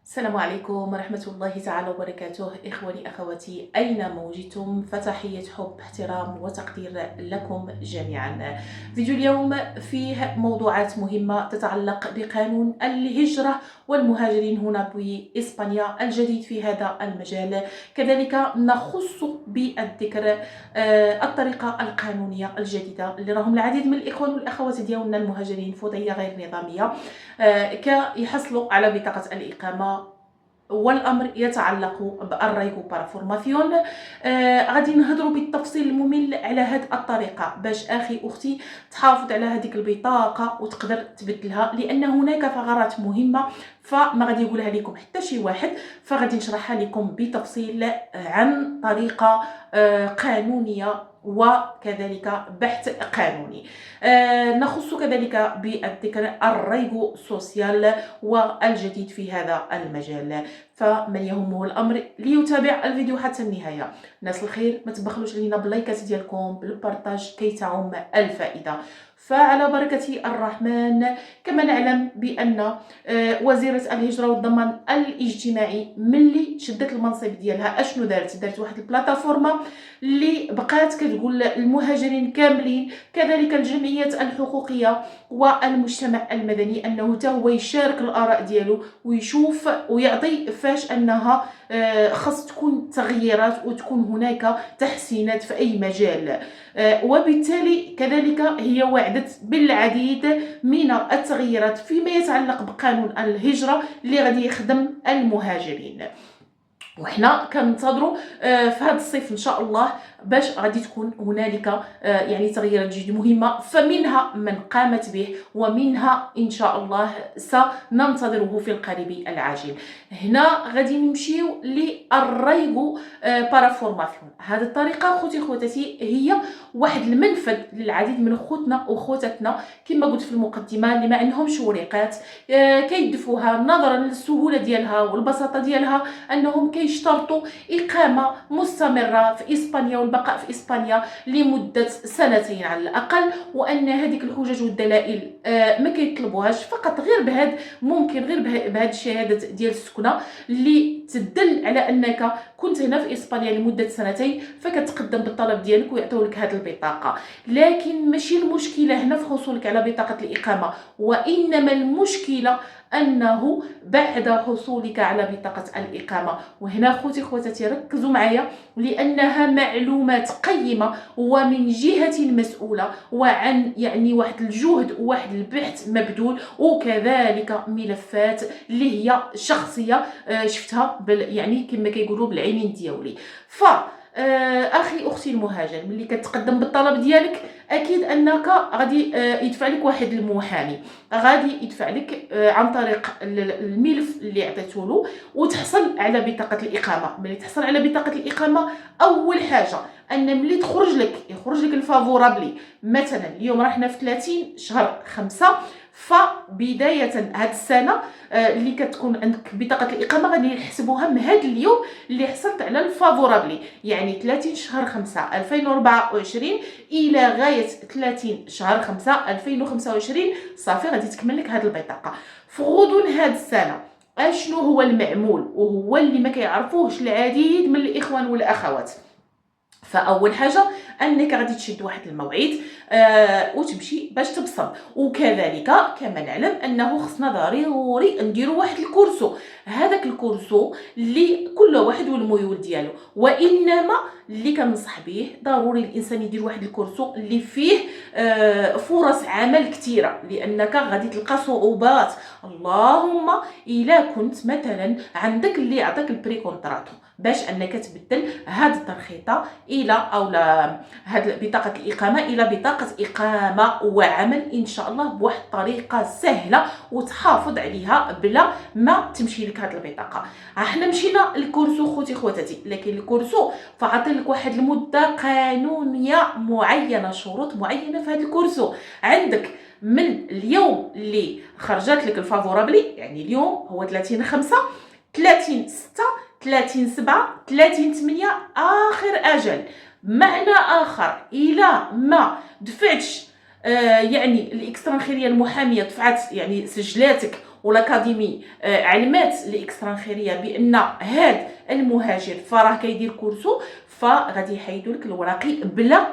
السلام عليكم ورحمة الله تعالى وبركاته. إخواني أخواتي أينما وجدتم فتحية حب احترام وتقدير لكم جميعا. فيديو اليوم فيه موضوعات مهمة تتعلق بقانون الهجرة والمهاجرين هنا بإسبانيا الجديد في هذا المجال. كذلك نخص بالذكر الطريقة القانونية الجديدة اللي راهم العديد من الإخوان والأخوات ديالنا المهاجرين في وضعية غير نظامية كيحصلوا على بطاقة الإقامة، والامر يتعلق بالريغو بارافورماسيون. غادي نهضروا بالتفصيل الممل على هذه الطريقه باش اخي اختي تحافظ على هذيك البطاقه وتقدر تبدلها، لان هناك ثغرات مهمه فما غادي يقولها لكم حتى شي واحد، فغادي نشرحها لكم بتفصيل عن طريقه قانونيه وكذلك بحث قانوني. نخص كذلك بالذكر الريغو سوسيال والجديد في هذا المجال، فمن يهمه الامر ليتابع الفيديو حتى النهايه. ناس الخير ما تبخلوش علينا باللايكات ديالكم بالبارطاج كي تعم الفائده. فعلى بركة الرحمن، كما نعلم بأن وزيرة الهجرة والضمان الاجتماعي ملي شدت المنصب ديالها اشنو دارت واحد البلاتفورمه اللي بقات كتقول المهاجرين كاملين كذلك الجمعيات الحقوقيه والمجتمع المدني انه حتى هو يشارك الاراء ديالو ويشوف ويعطي فاش انها خاص تكون تغييرات وتكون هناك تحسينات في اي مجال. وبالتالي كذلك هي وعدت بالعديد من التغييرات فيما يتعلق بقانون الهجرة اللي غادي يخدم المهاجرين. وحنا كننتظروا في هذا الصيف ان شاء الله باش غادي تكون هنالك يعني تغييرات جد مهمه، فمنها من قامت به ومنها ان شاء الله سننتظره في القريب العاجل. هنا غادي نمشيو للريغو بارافورماسيون. هذه الطريقه خوتي خواتاتي هي واحد المنفذ للعديد من خوتنا وخواتاتنا كما قلت في المقدمه اللي ما عندهمش ورقات كيدفوها نظرا للسهوله ديالها والبساطه ديالها، انهم كيشترطوا اقامه مستمره في اسبانيا والبقاء في اسبانيا لمده سنتين على الاقل، وان هذيك الحجج والدلائل ما كيطلبوهاش، فقط غير بهذا ممكن غير بهذه الشهاده ديال السكنه اللي تدل على انك كنت هنا في اسبانيا لمده سنتين، فكتقدم بالطلب ديالك ويعطيو لك هذه البطاقه. لكن ماشي المشكله هنا في حصولك على بطاقه الاقامه، وانما المشكله انه بعد حصولك على بطاقه الاقامه. وهنا خوتي خواتاتي ركزوا معايا لانها معلومات قيمه ومن جهه مسؤوله، وعن يعني واحد الجهد وواحد البحث مبذول، وكذلك ملفات اللي هي شخصيه شفتها يعني كما كيقولوا بالعينين ديالي. ف اخي اختي المهاجر ملي كتقدم بالطلب ديالك اكيد انك غادي يدفع لك واحد المحامي، غادي يدفع لك عن طريق الملف اللي عطيته له وتحصل على بطاقه الاقامه. ملي تحصل على بطاقه الاقامه اول حاجه ان ملي يخرج لك الفافورابلي، مثلا اليوم راحنا في 30 شهر 5، فبدايه هذه السنه اللي كتكون عندك بطاقه الاقامه غادي يحسبوها من هذا اليوم اللي حصلت على الفافورابلي، يعني 30 شهر 5 2024 الى غايه 30 شهر 5 2025 صافي غادي تكمل لك هذه البطاقه. في غضون هذه السنه اشنو هو المعمول، وهو اللي ما كيعرفوهش العديد من الاخوان والاخوات. فاول حاجه انك غادي تشد واحد الموعد وتمشي باش تبصم، وكذلك كما نعلم انه خصنا ضروري نديروا واحد الكورسو. هذاك الكورسو اللي كل واحد والميول ديالو، وانما اللي كنصح به ضروري الانسان يدير واحد الكورسو اللي فيه فرص عمل كثيره، لانك غادي تلقى صعوبات. اللهم الا كنت مثلا عندك اللي يعطيك البري كونتراتو باش انك تبدل هذه الترخيصه الى او هذه بطاقه الاقامه الى بطاقه اقامه وعمل ان شاء الله بواحد الطريقه سهله وتحافظ عليها بلا ما تمشي لك هذه البطاقه. احنا مشينا الكورسو خوتي خواتاتي، لكن الكورسو فعطي لك واحد المده قانونيه معينه، شروط معينه في هذا الكورسو. عندك من اليوم اللي خرجت لك الفافورابلي، يعني اليوم هو 30/5 30/6 30/7 30/8 اخر اجل. معنى اخر الى ما دفعتش يعني الاكسترانخيريه المحاميه دفعت يعني سجلاتك والاكاديمي علمات الاكستران خيريه بان هاد المهاجر فراه كيدير كورسو، فغادي يحيدوا لك الوراقي بلا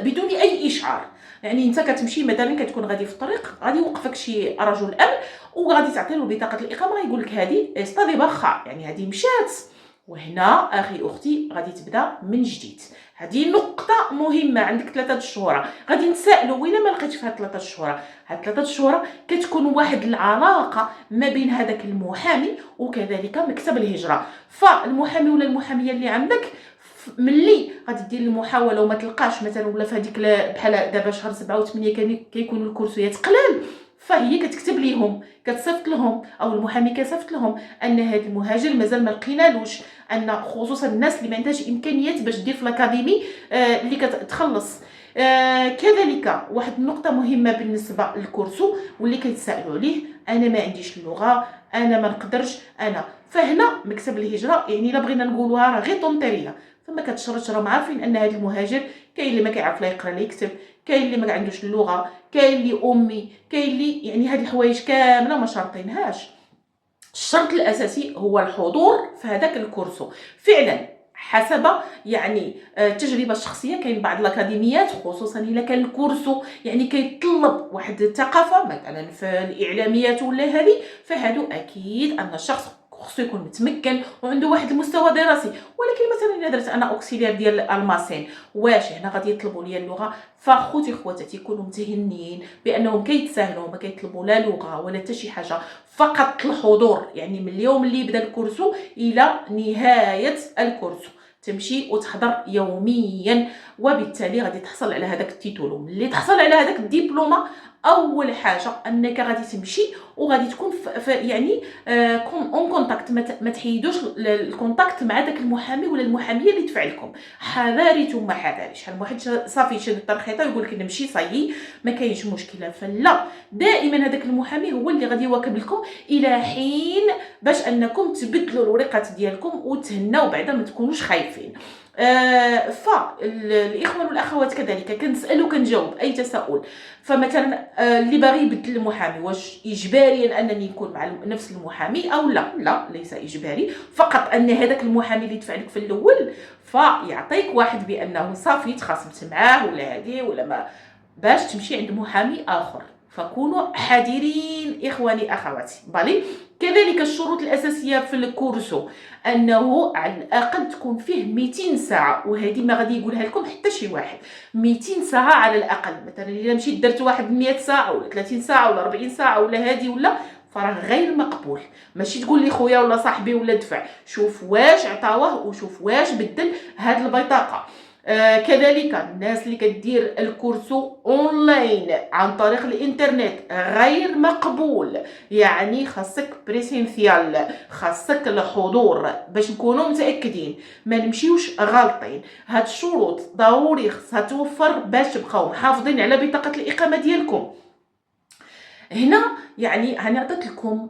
بدون اي اشعار. يعني انت كتمشي مثلا كتكون غادي في الطريق، غادي يوقفك شي رجل امن وغادي تعطي له بطاقه الاقامه، غيقول لك هذه استاذي باخا، يعني هذه مشات. وهنا اخي اختي غادي تبدا من جديد. هذه نقطه مهمه. عندك 3 شهور غادي نتسائلوا ويلا ما لقيتش في هاد 3 شهور. هاد 3 شهور كتكون واحد العلاقه ما بين هذاك المحامي وكذلك مكتب الهجره. فالمحامي ولا المحاميه اللي عندك ملي غادي دير المحاوله وما تلقاش مثلا، ولا في هذيك بحال دابا شهر 7 و8 كيكونوا الكورسيات قلال، فهي كتكتب ليهم، كتصيفط لهم، او المحامي كيصيفط لهم ان هذا المهاجر مازال ما لقينالوش، ان خصوصا الناس اللي ما عندهاش امكانيات باش دير في الاكاديمي اللي كتخلص. كذلك واحد النقطه مهمه بالنسبه للكورسو واللي كيتسائلوا عليه، انا ما عنديش اللغه، انا ما نقدرش انا. فهنا مكتب الهجره يعني الا بغينا نقولوها راه غير طونطيريه، فما كتشرطش. راهم عارفين ان هذا المهاجر كاين اللي ما كيعرف لا يقرا لا يكتب، كاين اللي ما عندوش اللغه، كاين اللي امي، كاين اللي يعني هاد الحوايج كامله ما شرطينهاش. الشرط الاساسي هو الحضور في هذاك الكورسو. فعلا حسب يعني التجربه الشخصيه، كاين بعض الاكاديميات خصوصا الا كان الكورسو يعني كيطلب واحد الثقافه مثلا في الاعلاميات ولا هذه، فهادو اكيد ان الشخص خصو يكون متمكن وعنده واحد المستوى دراسي. ولكن مثلا الا درت انا اوكسيلير ديال الماسين، واش هنا غادي يطلبوا لي اللغه؟ فخوتي خواتاتي كونوا متهنيين بانهم كيتساهلوا، ما كيطلبوا لا لغه ولا حتى شي حاجه، فقط الحضور. يعني من اليوم اللي بدا الكورسو الى نهايه الكورسو تمشي وتحضر يوميا، وبالتالي غادي تحصل على هذاك التيتول. ملي تحصل على هذاك الدبلومه، اول حاجه انك غادي تمشي وغادي تكون في يعني اون كونتاكت، ما تحيدوش الكونتاكت مع داك المحامي ولا المحاميه اللي دفع لكم. حذاري ثم حذاري. شحال من واحد صافي شاد الترخيطه ويقول لك نمشي صايي ما كاينش مشكله. فلا، دائما هذاك المحامي هو اللي غادي يواكب لكم الى حين باش انكم تبدلوا الورقات ديالكم وتهناو بعدا، ما تكونوش خايفين. فالاخوان والاخوات كذلك كنسال وكنجاوب اي تساؤل. فمثلا اللي باغي يبدل المحامي، واش اجباريا انني نكون مع نفس المحامي او لا؟ لا، ليس اجباري، فقط ان هذاك المحامي اللي دفع لك في الاول فيعطيك واحد بانه صافي تخاصمت معاه ولا هذه ولا ما، باش تمشي عند محامي اخر. فكونوا حذرين اخواني اخواتي. بالي كذلك الشروط الاساسيه في الكورسو انه على الاقل تكون فيه 200 ساعه، وهذه ما غادي يقولها لكم حتى شي واحد. 200 ساعه على الاقل. مثلا الا مشيت درت واحد 100 ساعه ولا 30 ساعه ولا 40 ساعه ولا هذه ولا، فراه غير مقبول. ماشي تقول لي خويا ولا صاحبي ولا دفع، شوف واش عطاوه وشوف واش بدل هاد البطاقه. كذلك الناس اللي كدير الكورسو اونلاين عن طريق الانترنت غير مقبول. يعني خاصك بريسينسيال، خاصك الحضور باش نكونوا متاكدين ما نمشيوش غالطين. هاد الشروط ضروري خصها توفر باش تبقاو محافظين على بطاقه الاقامه ديالكم. هنا يعني عطيت لكم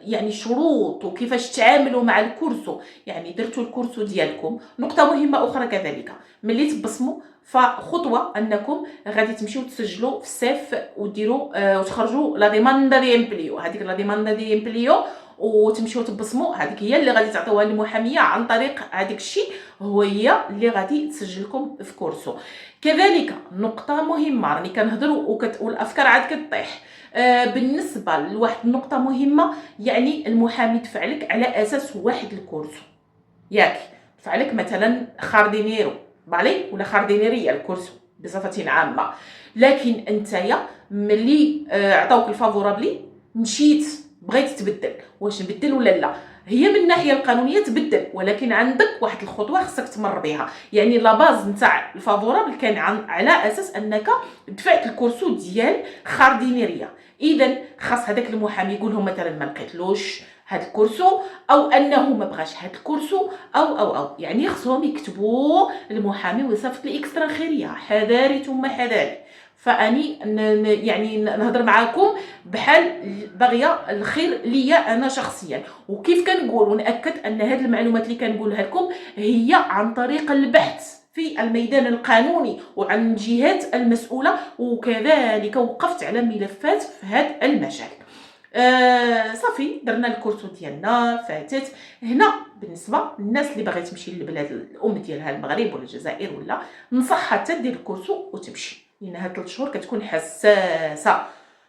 يعني شروط وكيفاش تعاملوا مع الكورسو. يعني درتوا الكورسو ديالكم. نقطه مهمه اخرى كذلك، ملي تبصموا فخطوه انكم غادي تمشيو تسجلوا في السيف وديروا وتخرجوا لا ديماندا دي امبليو. هذيك لا ديماندا دي امبليو وتمشيو تبصموا، هذيك هي اللي غادي تعطيوها للمحاميه عن طريق هذاك الشيء، هي اللي غادي تسجلكم في كورسو. كذلك نقطه مهمه راني كنهضروا والافكار عاد كطيح. بالنسبه لواحد النقطه مهمه، يعني المحامي دفع لك على اساس واحد الكورسو، ياك دفع لك مثلا خاردينيرو بالي ولا خاردينيريه الكورسو بصفه عامه، لكن انتيا ملي عطاوك الفافورابلي مشيت بغيت تبدل، واش نبدل ولا لا؟ هي من الناحيه القانونيه تبدل، ولكن عندك واحد الخطوه خصك تمر بها. يعني لا باز نتاع الفافورابل كان على اساس انك دفعت الكورسو ديال خاردينيريه. اذا خاص هذاك المحامي يقول لهم مثلا ما لقيتلوش هاد الكورسو، او انه ما بغاش هاد الكورسو او يعني خصهم يكتبوا المحامي وصفه الاكسترا خيريه. حذاري ثم حذاري. فاني يعني نهضر معاكم بحال باغيه الخير ليا انا شخصيا، وكيف كنقول وناكد ان هذه المعلومات اللي كنقولها لكم هي عن طريق البحث في الميدان القانوني وعن الجهات المسؤوله، وكذلك وقفت على ملفات في هذا المجال. صافي درنا الكورسو ديالنا فاتت. هنا بالنسبه للناس اللي باغيه تمشي للبلاد الام ديالها المغرب ولا الجزائر ولا، نصحها حتى دير الكورسو وتمشي، لان هاد 3 شهور كتكون حساسه.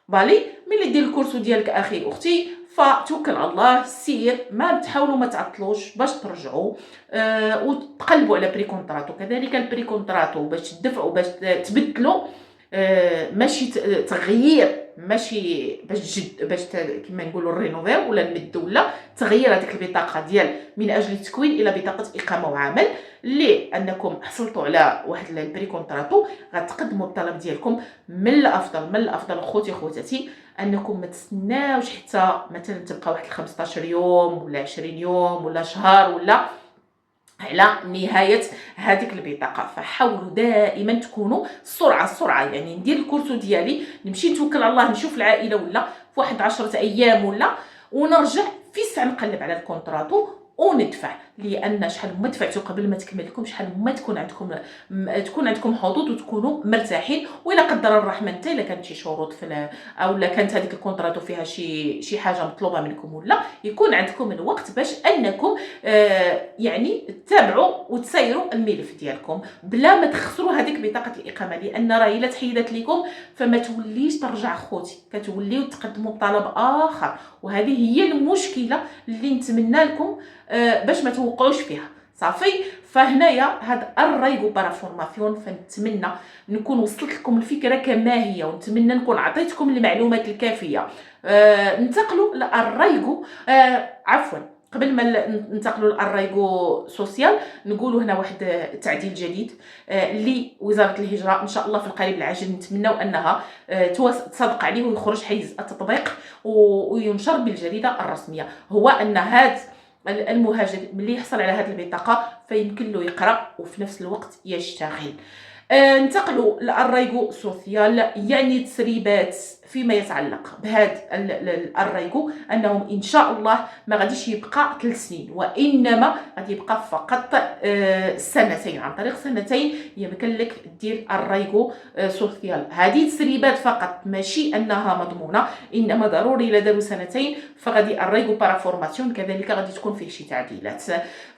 بالي ملي دير الكورسو ديالك اخي اختي فتوكل على الله، سير، ما تحاولوا ما تعطلوش باش ترجعوا وتقلبوا على بري كونطراتو. كذلك البري كونطراتو باش تدفعوا باش تبدلوا، ماشي تغيير، ماشي باش تجد باش كما نقولوا الرينوفير ولا نمدوا، ولا تغيير هذيك البطاقه ديال من اجل التكوين الى بطاقه اقامه وعمل، لانكم حصلتوا على واحد البري كونطراتو. غتقدموا الطلب ديالكم. من الافضل خوتي خواتاتي انكم ما تستناوش حتى مثلا تبقى واحد 15 يوم ولا 20 يوم ولا شهر ولا على نهايه هذيك البطاقه. فحاولوا دائما تكونوا السرعه، يعني ندير الكورسو ديالي، نمشي نتوكل على الله، نشوف العائله ولا في واحد 10 ايام ولا، ونرجع في الساعه نقلب على الكونطراتو وندفع. لان شحال ما دفعتوا قبل ما تكمل لكم، شحال ما تكون عندكم حظوظ وتكونوا مرتاحين. ولا قدر الرحمن انت الا كانت شي شروط في او لا كانت هذيك الكونطراتو فيها شي حاجه مطلوبه منكم، ولا يكون عندكم الوقت باش انكم يعني تتابعوا وتسيروا الملف ديالكم بلا ما تخسروا هذيك بطاقه الاقامه. لان راه الا تحيدت لكم فما توليش ترجع خوتي، كتوليو تقدموا بطلب اخر. وهذه هي المشكله اللي نتمنى لكم باش ما توقعوش فيها. صافي. فهنايا هاد الرايغو بارافورماسيون فنتمنى نكون وصلت لكم الفكره كما هي، ونتمنى نكون عطيتكم المعلومات الكافيه. ننتقلوا للرايغو، عفوا قبل ما ننتقلوا للرايغو سوسيال، نقولوا هنا واحد التعديل جديد اللي وزاره الهجره ان شاء الله في القريب العاجل نتمنوا انها تصدق عليه ويخرج حيز التطبيق وينشر بالجريده الرسميه. هو ان هذا المهاجر ملي يحصل على هذه البطاقه فيمكن له يقرا وفي نفس الوقت يشتغل. ننتقلوا للرايغو سوسيال، يعني تسريبات فيما يتعلق بهذا الرايغو انهم ان شاء الله ما غاديش يبقى 3 سنين، وانما غادي يبقى فقط 2 سنين. عن طريق 2 سنين يمكن لك دير الرايغو سوسيال. هذه تسريبات فقط، ماشي انها مضمونه، انما ضروري الا داروا 2 سنين فغادي الرايغو بارافورماسيون كذلك غادي تكون فيه شي تعديلات.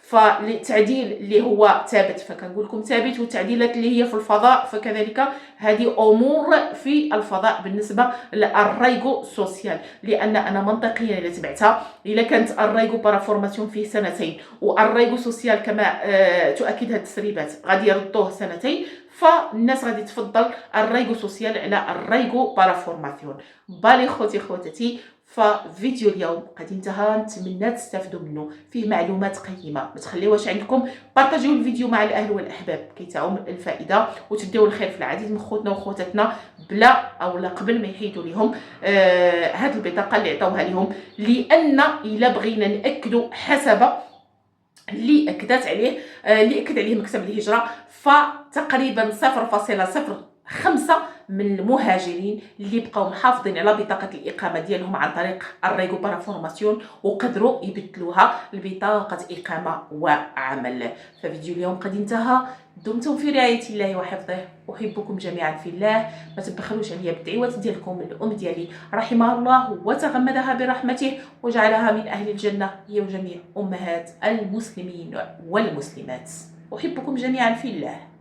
فالتعديل اللي هو ثابت فكنقول لكم ثابت، والتعديلات اللي هي في الفضاء فكذلك هذه امور في الفضاء بالنسبه للرايغو سوسيال. لان انا منطقيا الا تبعتها، الا كانت الرايغو بارافورماسيون فيه 2 سنين والرايغو سوسيال كما تؤكد هذه التسريبات غادي يردوه 2 سنين، فالناس غادي تفضل الرايغو سوسيال على الرايغو بارافورماسيون. بالي خوتي خواتاتي، ففيديو اليوم قد انتهى، نتمنى تستافدوا منه، فيه معلومات قيمه. ما تخليوهاش عندكم، بارطاجيو الفيديو مع الاهل والاحباب كي تعم الفائده وتبداو الخير في العديد من خوتنا وخواتاتنا بلا او لا قبل ما يحيدوا لهم هذه البطاقه اللي عطاوها لهم. لان الا بغينا ناكدوا حسب اللي اكدت عليه اللي اكد عليه مكتب الهجره، فتقريبا 0.05 من المهاجرين اللي بقاو محافظين على بطاقه الاقامه ديالهم عن طريق الرايغو بارافورماسيون وقدروا يبدلوها لبطاقه اقامه وعمل. ففيديو اليوم قد انتهى، دمتم في رعايه الله وحفظه، احبكم جميعا في الله. ما تبخلوش عليا بالدعوات ديالكم. الام ديالي رحمها الله وتغمدها برحمته وجعلها من اهل الجنه، هي وجميع امهات المسلمين والمسلمات. احبكم جميعا في الله.